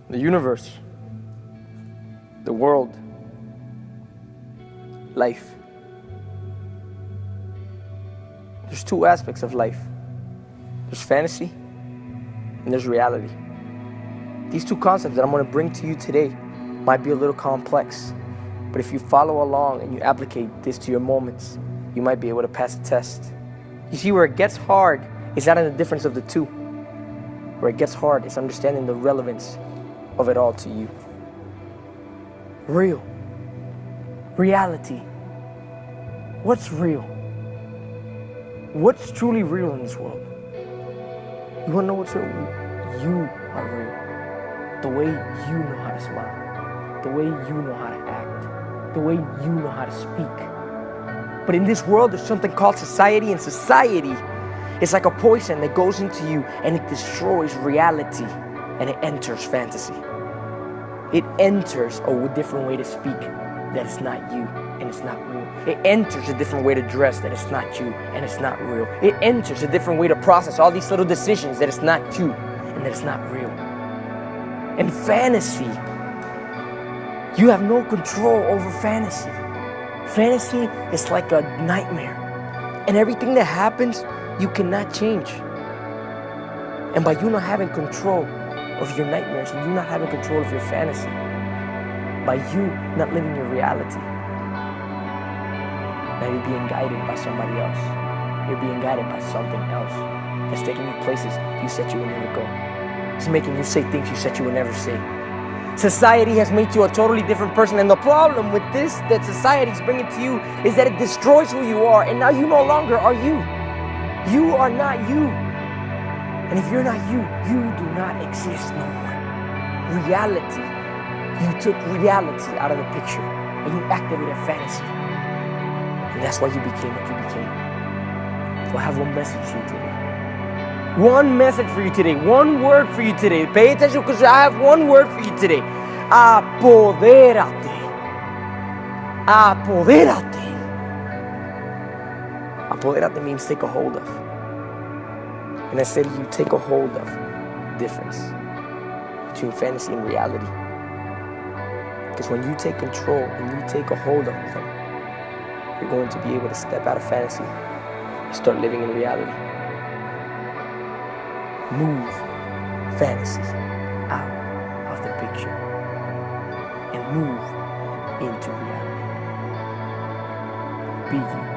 the universe, the world, life. There's two aspects of life. There's fantasy and there's reality. These two concepts that I'm going to bring to you today might be a little complex, but if you follow along and you applicate this to your moments, you might be able to pass the test. You see, where it gets hard is not in the difference of the two. Where it gets hard is understanding the relevance of it all to you. Real. Reality. What's real? What's truly real in this world? You want to know what's real? You are real. The way you know how to smile. The way you know how to act. The way you know how to speak. But in this world, there's something called society, and society is like a poison that goes into you and it destroys reality and it enters fantasy. It enters a different way to speak that is not you and it's not real. It enters a different way to dress that is not you and it's not real. It enters a different way to process all these little decisions that is not you and that is not real. And fantasy, you have no control over fantasy. Fantasy is like a nightmare. And everything that happens, you cannot change. And by you not having control of your nightmares and you not having control of your fantasy, by you not living your reality, now you're being guided by somebody else. You're being guided by something else that's taking you places you said you would never go. It's making you say things you said you would never say. Society has made you a totally different person, and the problem with this that society is bringing to you is that it destroys who you are, and now you no longer are you. You are not you. And if you're not you, you do not exist no more. Reality. You took reality out of the picture and you activated fantasy. And that's why you became what you became. So I have one message for you today. One message for you today. One word for you today. Pay attention because I have one word for you today. Apoderate. Apoderate. Apoderate means take a hold of. And I said you take a hold of the difference between fantasy and reality. Because when you take control and you take a hold of them, you're going to be able to step out of fantasy and start living in reality. Move fantasy out of the picture and move into reality. Be you.